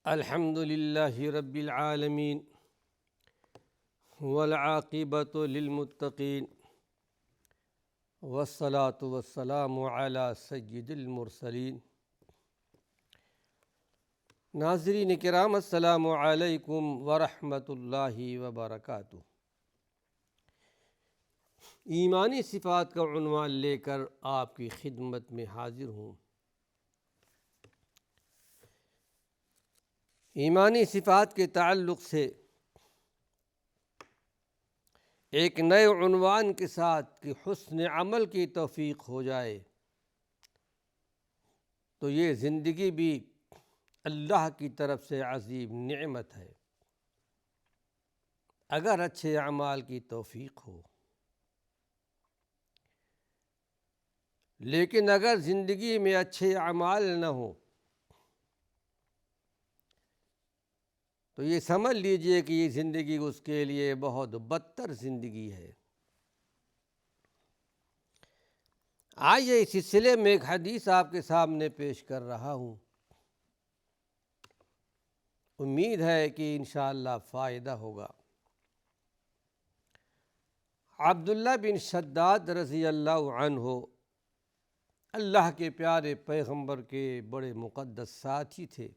الحمد للہ رب العالمین والعاقبۃ للمتقین والصلاة والسلام علی سید المرسلین۔ ناظرین کرام، السلام علیکم ورحمۃ اللہ وبرکاتہ۔ ایمانی صفات کا عنوان لے کر آپ کی خدمت میں حاضر ہوں۔ ایمانی صفات کے تعلق سے ایک نئے عنوان کے ساتھ کہ حسن عمل کی توفیق ہو جائے تو یہ زندگی بھی اللہ کی طرف سے عظیم نعمت ہے، اگر اچھے اعمال کی توفیق ہو۔ لیکن اگر زندگی میں اچھے اعمال نہ ہوں تو یہ سمجھ لیجئے کہ یہ زندگی اس کے لیے بہت بدتر زندگی ہے۔ آئیے اس سلسلے میں ایک حدیث آپ کے سامنے پیش کر رہا ہوں، امید ہے کہ انشاءاللہ فائدہ ہوگا۔ عبداللہ بن شداد رضی اللہ عنہ اللہ کے پیارے پیغمبر کے بڑے مقدس ساتھی تھے۔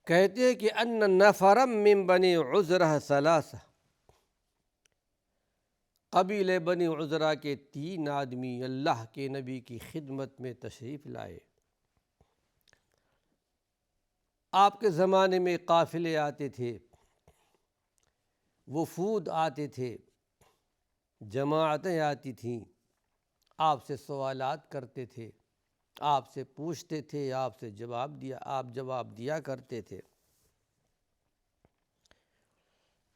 کہتے ہیں کہ ان نفرا من بنی عذرہ ثلاثہ، قبیلے بنی عذرہ کے 3 آدمی اللہ کے نبی کی خدمت میں تشریف لائے۔ آپ کے زمانے میں قافلے آتے تھے، وفود آتے تھے، جماعتیں آتی تھیں، آپ سے سوالات کرتے تھے، آپ سے پوچھتے تھے، آپ جواب دیا کرتے تھے۔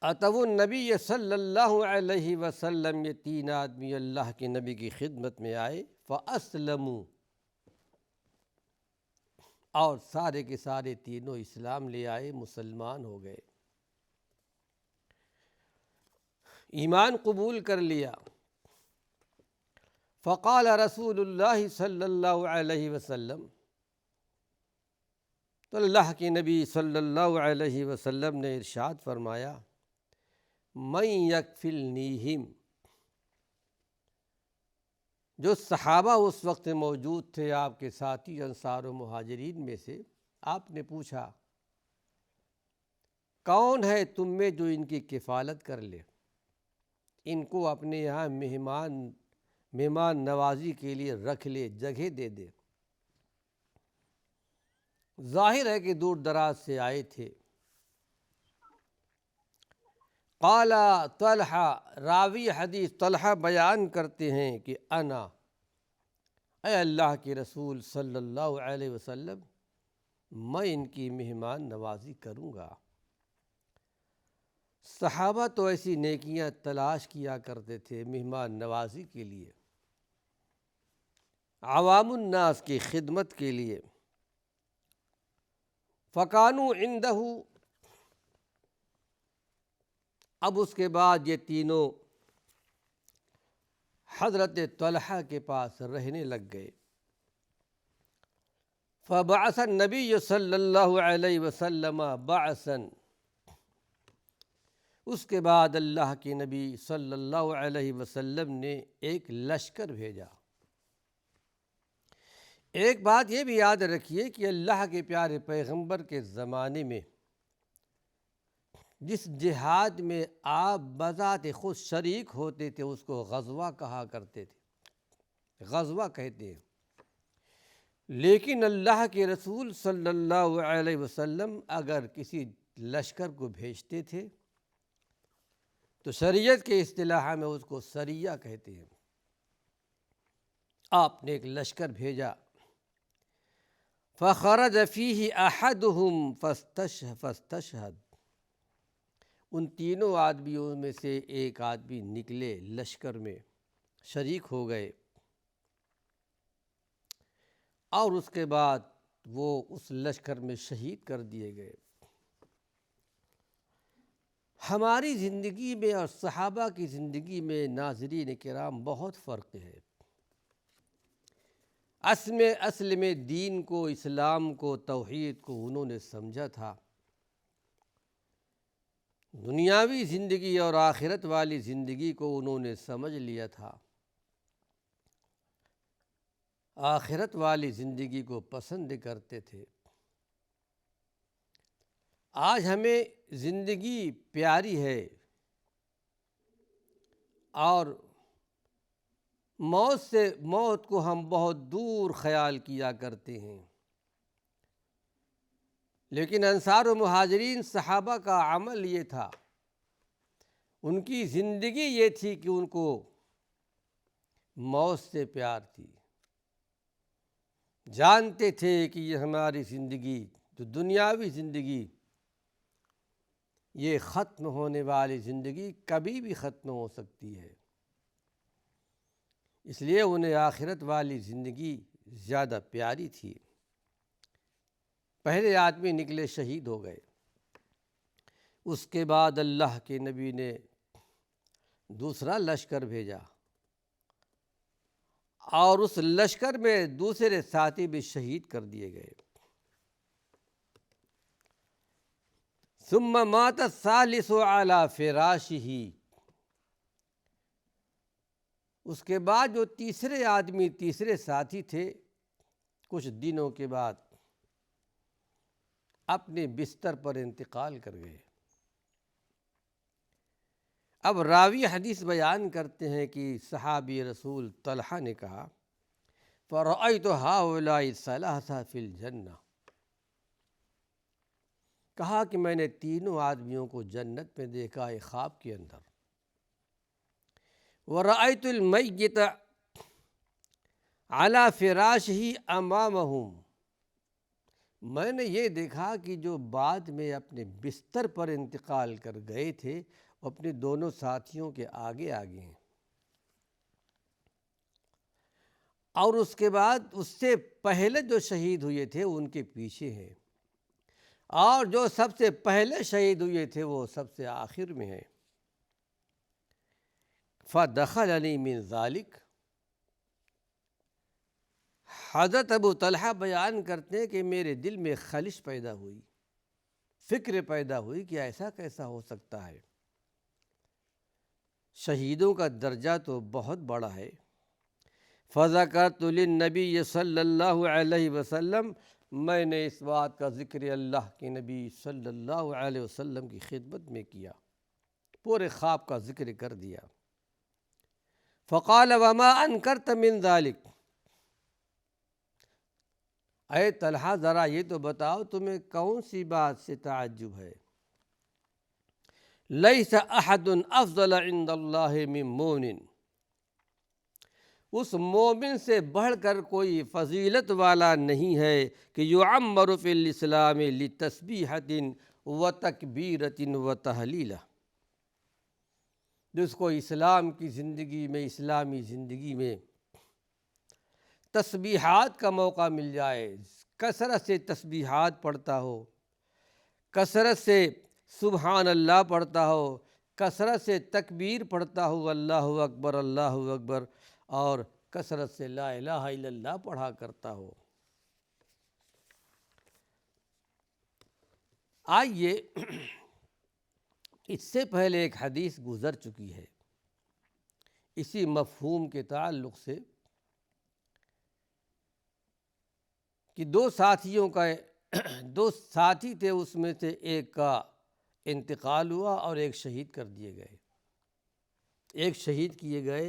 اتوا النبی صلی اللہ علیہ وسلم، یہ 3 آدمی اللہ کے نبی کی خدمت میں آئے، فاسلموا، اور سارے کے سارے تینوں اسلام لے آئے، مسلمان ہو گئے، ایمان قبول کر لیا۔ فقال رسول اللہ صلی اللہ علیہ وسلم، تو اللہ کے نبی صلی اللہ علیہ وسلم نے ارشاد فرمایا، من یکفلنیہم، جو صحابہ اس وقت موجود تھے، آپ کے ساتھی انصار و مہاجرین میں سے، آپ نے پوچھا کون ہے تم میں جو ان کی کفالت کر لے، ان کو اپنے یہاں مہمان نوازی کے لیے رکھ لے، جگہ دے دے۔ ظاہر ہے کہ دور دراز سے آئے تھے۔ قال طلحہ، راوی حدیث طلحہ بیان کرتے ہیں کہ انا، اے اللہ کے رسول صلی اللہ علیہ وسلم، میں ان کی مہمان نوازی کروں گا۔ صحابہ تو ایسی نیکیاں تلاش کیا کرتے تھے مہمان نوازی کے لیے، عوام الناس کی خدمت کے لیے۔ فکانوا عندہ، اب اس کے بعد یہ تینوں حضرت طلحہ کے پاس رہنے لگ گئے۔ فبعث النبی صلی اللہ علیہ وسلم بعثا، اس کے بعد اللہ کے نبی صلی اللہ علیہ وسلم نے ایک لشکر بھیجا۔ ایک بات یہ بھی یاد رکھیے کہ اللہ کے پیارے پیغمبر کے زمانے میں جس جہاد میں آپ بذات خود شریک ہوتے تھے اس کو غزوہ کہا کرتے تھے، غزوہ کہتے ہیں۔ لیکن اللہ کے رسول صلی اللہ علیہ وسلم اگر کسی لشکر کو بھیجتے تھے تو شریعت کے اصطلاح میں اس کو سریہ کہتے ہیں۔ آپ نے ایک لشکر بھیجا، فخرج فیہ احدہم فاستشہد، ان تینوں آدمیوں میں سے ایک آدمی نکلے، لشکر میں شریک ہو گئے، اور اس کے بعد وہ اس لشکر میں شہید کر دیے گئے۔ ہماری زندگی میں اور صحابہ کی زندگی میں ناظرین کرام بہت فرق ہے۔ اصل میں دین کو، اسلام کو، توحید کو انہوں نے سمجھا تھا۔ دنیاوی زندگی اور آخرت والی زندگی کو انہوں نے سمجھ لیا تھا، آخرت والی زندگی کو پسند کرتے تھے۔ آج ہمیں زندگی پیاری ہے اور موت کو ہم بہت دور خیال کیا کرتے ہیں، لیکن انصار و مہاجرین صحابہ کا عمل یہ تھا، ان کی زندگی یہ تھی کہ ان کو موت سے پیار تھی۔ جانتے تھے کہ یہ ہماری زندگی، جو دنیاوی زندگی، یہ ختم ہونے والی زندگی کبھی بھی ختم ہو سکتی ہے، اس لیے انہیں آخرت والی زندگی زیادہ پیاری تھی۔ پہلے آدمی نکلے، شہید ہو گئے۔ اس کے بعد اللہ کے نبی نے دوسرا لشکر بھیجا اور اس لشکر میں دوسرے ساتھی بھی شہید کر دیے گئے۔ ثم مات الثالث علی فراشہ، اس کے بعد جو تیسرے ساتھی تھے، کچھ دنوں کے بعد اپنے بستر پر انتقال کر گئے۔ اب راوی حدیث بیان کرتے ہیں کہ صحابی رسول طلحہ نے کہا فَرَأَيْتُ هَؤُلَاءِ الثَّلَاثَةَ فِي الْجَنَّةِ، کہا کہ میں نے تینوں آدمیوں کو جنت میں دیکھا ایک خواب کے اندر۔ وَرَأَيْتُ الْمَيِّتَ عَلَى فِرَاشِهِ أَمَامَهُمْ، میں نے یہ دیکھا کہ جو بعد میں اپنے بستر پر انتقال کر گئے تھے وہ اپنے دونوں ساتھیوں کے آگے آگے ہیں، اور اس کے بعد اس سے پہلے جو شہید ہوئے تھے ان کے پیچھے ہیں، اور جو سب سے پہلے شہید ہوئے تھے وہ سب سے آخر میں ہیں۔ فَدَخَلَنِي مِن ذَلِكَ، حضرت ابو طلحہ بیان کرتے ہیں کہ میرے دل میں خلش پیدا ہوئی، فکر پیدا ہوئی کہ ایسا کیسا ہو سکتا ہے، شہیدوں کا درجہ تو بہت بڑا ہے۔ فَذَكَرْتُ لِلنَّبِيِّ صلی اللہ علیہ وسلم، میں نے اس بات کا ذکر اللہ کے نبی صلی اللہ علیہ وسلم کی خدمت میں کیا، پورے خواب کا ذکر کر دیا۔ فَقَالَ وَمَا أَنْكَرْتَ مِنْ ذَلِكَ، اے طلحہ ذرا یہ تو بتاؤ تمہیں کون سی بات سے تعجب ہے؟ لَيْسَ أَحَدٌ أَفْضَلَ عِنْدَ اللَّهِ مِن مُؤْمِنٍ، اس مومن سے بڑھ کر کوئی فضیلت والا نہیں ہے کہ یعمر فی الاسلام لتسبیحۃ وتکبیرۃ وتہلیلہ، جس کو اسلام کی زندگی میں، اسلامی زندگی میں تسبیحات کا موقع مل جائے، کثرت سے تسبیحات پڑھتا ہو، کثرت سے سبحان اللہ پڑھتا ہو، کثرت سے تکبیر پڑھتا ہو، اللہ اکبر اللہ اکبر، اور کثرت سے لا الہ الا اللہ پڑھا کرتا ہو۔ آئیے، اس سے پہلے ایک حدیث گزر چکی ہے اسی مفہوم کے تعلق سے، کہ دو ساتھی تھے، اس میں سے ایک کا انتقال ہوا اور ایک شہید کر دیے گئے، ایک شہید کیے گئے،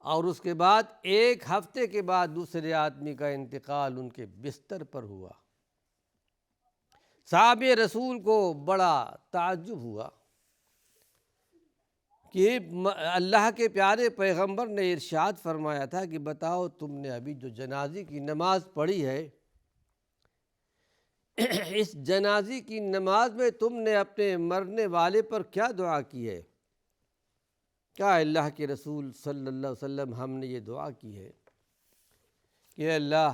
اور اس کے بعد ایک ہفتے کے بعد دوسرے آدمی کا انتقال ان کے بستر پر ہوا۔ صحابہ رسول کو بڑا تعجب ہوا کہ اللہ کے پیارے پیغمبر نے ارشاد فرمایا تھا کہ بتاؤ تم نے ابھی جو جنازے کی نماز پڑھی ہے، اس جنازے کی نماز میں تم نے اپنے مرنے والے پر کیا دعا کی ہے؟ کیا اللہ کے رسول صلی اللہ علیہ وسلم ہم نے یہ دعا کی ہے کہ اللہ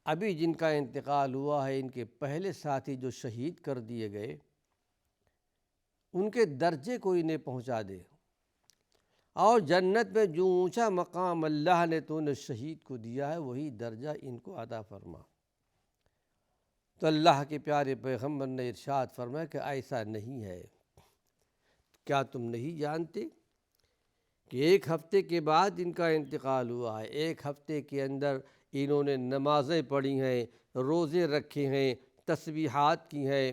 ابھی جن کا انتقال ہوا ہے، ان کے پہلے ساتھی جو شہید کر دیے گئے، ان کے درجے کو انہیں پہنچا دے، اور جنت میں جو اونچا مقام اللہ نے تو نے شہید کو دیا ہے وہی درجہ ان کو عطا فرما۔ تو اللہ کے پیارے پیغمبر نے ارشاد فرمایا کہ ایسا نہیں ہے، کیا تم نہیں جانتے کہ ایک ہفتے کے بعد ان کا انتقال ہوا ہے، ایک ہفتے کے اندر انہوں نے نمازیں پڑھی ہیں، روزے رکھے ہیں، تسبیحات کی ہیں،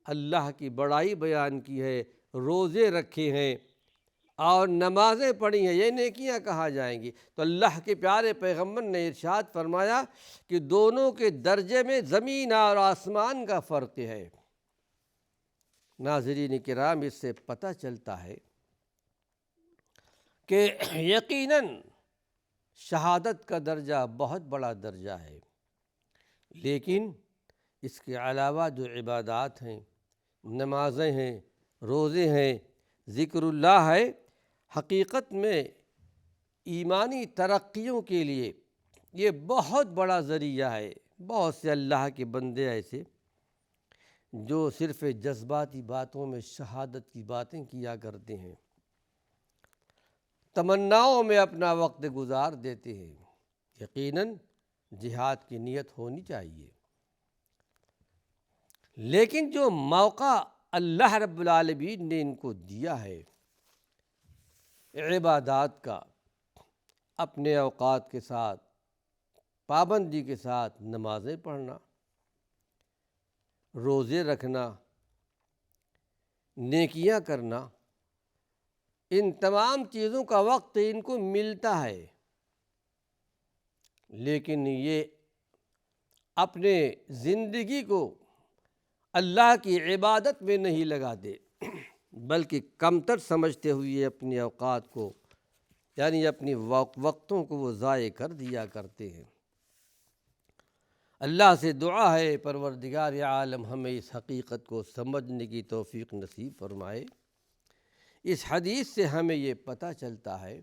اللہ کی بڑائی بیان کی ہے، روزے رکھے ہیں اور نمازیں پڑھی ہیں، یہ نیکیاں کہا جائیں گی۔ تو اللہ کے پیارے پیغمبر نے ارشاد فرمایا کہ دونوں کے درجے میں زمین اور آسمان کا فرق ہے۔ ناظرین کرام، اس سے پتہ چلتا ہے کہ یقیناً شہادت کا درجہ بہت بڑا درجہ ہے، لیکن اس کے علاوہ جو عبادات ہیں، نمازیں ہیں، روزے ہیں، ذکر اللہ ہے، حقیقت میں ایمانی ترقیوں کے لیے یہ بہت بڑا ذریعہ ہے۔ بہت سے اللہ کے بندے ایسے جو صرف جذباتی باتوں میں شہادت کی باتیں کیا کرتے ہیں، تمناؤں میں اپنا وقت گزار دیتے ہیں۔ یقیناً جہاد کی نیت ہونی چاہیے، لیکن جو موقع اللہ رب العالمین نے ان کو دیا ہے عبادات کا، اپنے اوقات کے ساتھ پابندی کے ساتھ نمازیں پڑھنا، روزے رکھنا، نیکیاں کرنا، ان تمام چیزوں کا وقت ان کو ملتا ہے، لیکن یہ اپنے زندگی کو اللہ کی عبادت میں نہیں لگاتے، بلکہ کمتر سمجھتے ہوئے اپنے اوقات کو یعنی اپنی وقتوں کو وہ ضائع کر دیا کرتے ہیں۔ اللہ سے دعا ہے پروردگار عالم ہمیں اس حقیقت کو سمجھنے کی توفیق نصیب فرمائے۔ اس حدیث سے ہمیں یہ پتہ چلتا ہے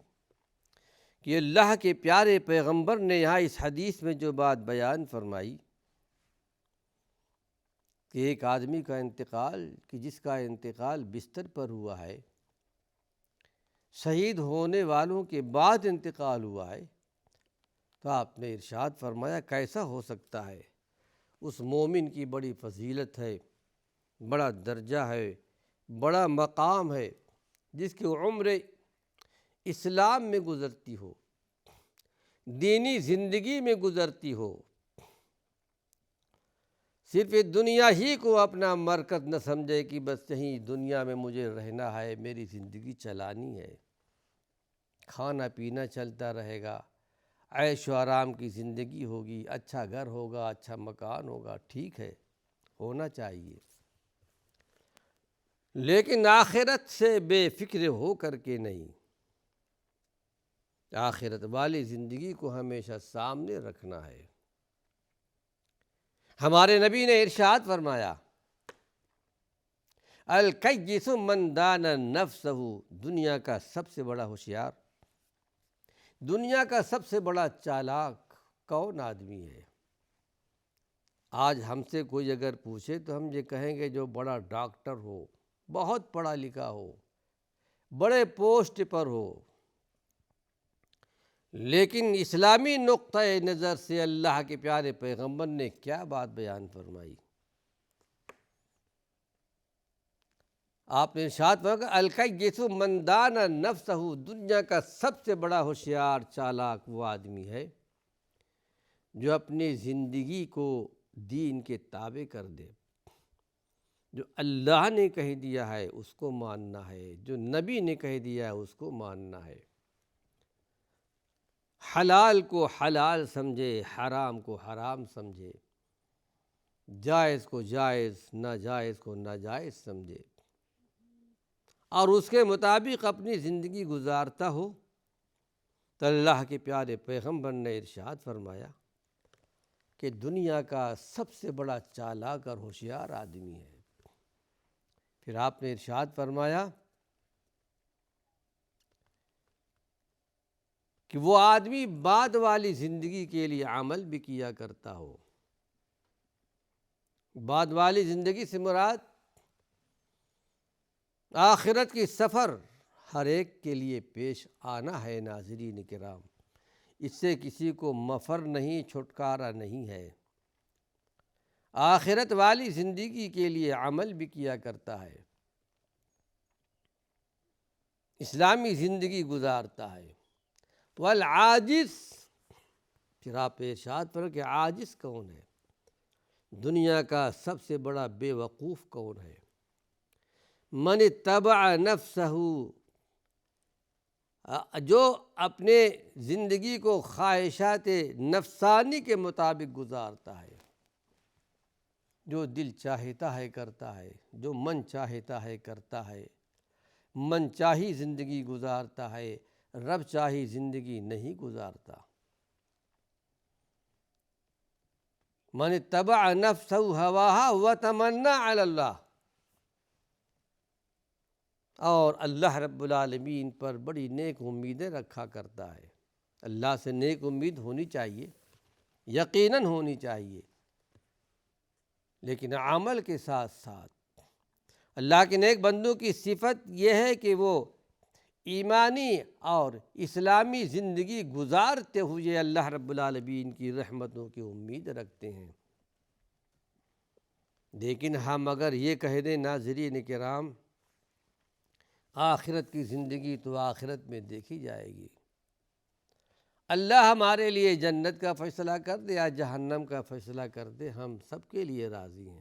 کہ اللہ کے پیارے پیغمبر نے یہاں اس حدیث میں جو بات بیان فرمائی کہ ایک آدمی کا انتقال، کہ جس کا انتقال بستر پر ہوا ہے، شہید ہونے والوں کے بعد انتقال ہوا ہے، تو آپ نے ارشاد فرمایا کیسا ہو سکتا ہے؟ اس مومن کی بڑی فضیلت ہے، بڑا درجہ ہے، بڑا مقام ہے، جس کی عمر اسلام میں گزرتی ہو، دینی زندگی میں گزرتی ہو، صرف دنیا ہی کو اپنا مرکز نہ سمجھے کہ بس یہیں دنیا میں مجھے رہنا ہے، میری زندگی چلانی ہے، کھانا پینا چلتا رہے گا، عیش و آرام کی زندگی ہوگی، اچھا گھر ہوگا، اچھا مکان ہوگا، ٹھیک ہے، ہونا چاہیے، لیکن آخرت سے بے فکر ہو کر کے نہیں، آخرت والی زندگی کو ہمیشہ سامنے رکھنا ہے۔ ہمارے نبی نے ارشاد فرمایا الکیس من دان نفسہ، دنیا کا سب سے بڑا ہوشیار، دنیا کا سب سے بڑا چالاک کون آدمی ہے؟ آج ہم سے کوئی اگر پوچھے تو ہم یہ کہیں گے جو بڑا ڈاکٹر ہو، بہت پڑھا لکھا ہو، بڑے پوسٹ پر ہو، لیکن اسلامی نقطۂ نظر سے اللہ کے پیارے پیغمبر نے کیا بات بیان فرمائی؟ آپ نے ارشاد فرمایا الکیس من دان نفسہ، دنیا کا سب سے بڑا ہوشیار چالاک وہ آدمی ہے جو اپنی زندگی کو دین کے تابع کر دے، جو اللہ نے کہہ دیا ہے اس کو ماننا ہے، جو نبی نے کہہ دیا ہے اس کو ماننا ہے، حلال کو حلال سمجھے، حرام کو حرام سمجھے، جائز کو جائز، ناجائز کو ناجائز سمجھے، اور اس کے مطابق اپنی زندگی گزارتا ہو، تو اللہ کے پیارے پیغمبر نے ارشاد فرمایا کہ دنیا کا سب سے بڑا چالاک اور ہوشیار آدمی ہے۔ پھر آپ نے ارشاد فرمایا کہ وہ آدمی بعد والی زندگی کے لیے عمل بھی کیا کرتا ہو۔ بعد والی زندگی سے مراد آخرت کی سفر، ہر ایک کے لیے پیش آنا ہے ناظرین کرام، اس سے کسی کو مفر نہیں، چھٹکارا نہیں ہے۔ آخرت والی زندگی کے لیے عمل بھی کیا کرتا ہے، اسلامی زندگی گزارتا ہے۔ والعاجز، پھر آپ ارشاد فرمائیں کہ عاجز کون ہے؟ دنیا کا سب سے بڑا بے وقوف کون ہے؟ من اتبع نفسہ، جو اپنے زندگی کو خواہشات نفسانی کے مطابق گزارتا ہے، جو دل چاہتا ہے کرتا ہے، جو من چاہتا ہے کرتا ہے، من چاہی زندگی گزارتا ہے، رب چاہی زندگی نہیں گزارتا۔ من اتبع نفسہ ہواہا وتمنی علی اللہ، اور اللہ رب العالمین پر بڑی نیک امیدیں رکھا کرتا ہے۔ اللہ سے نیک امید ہونی چاہیے، یقیناً ہونی چاہیے، لیکن عمل کے ساتھ ساتھ اللہ کے نیک بندوں کی صفت یہ ہے کہ وہ ایمانی اور اسلامی زندگی گزارتے ہوئے اللہ رب العالمین کی رحمتوں کی امید رکھتے ہیں۔ لیکن ہم اگر یہ کہہ دیں ناظرین کرام، آخرت کی زندگی تو آخرت میں دیکھی جائے گی، اللہ ہمارے لیے جنت کا فیصلہ کر دے یا جہنم کا فیصلہ کر دے، ہم سب کے لیے راضی ہیں۔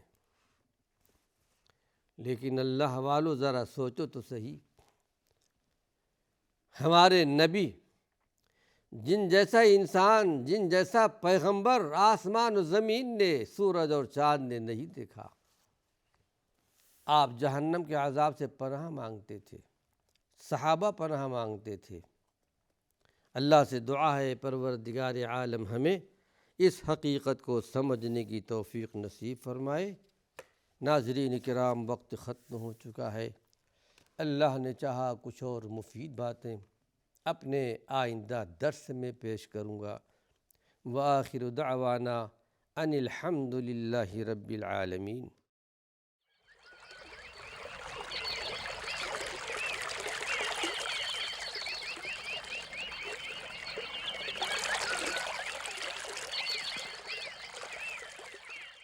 لیکن اللہ والو ذرا سوچو تو صحیح، ہمارے نبی، جن جیسا انسان، جن جیسا پیغمبر آسمان و زمین نے، سورج اور چاند نے نہیں دیکھا، آپ جہنم کے عذاب سے پناہ مانگتے تھے، صحابہ پناہ مانگتے تھے۔ اللہ سے دعا ہے پروردگار عالم ہمیں اس حقیقت کو سمجھنے کی توفیق نصیب فرمائے۔ ناظرین کرام، وقت ختم ہو چکا ہے، اللہ نے چاہا کچھ اور مفید باتیں اپنے آئندہ درس میں پیش کروں گا۔ وآخر دعوانا ان الحمد للہ رب العالمین۔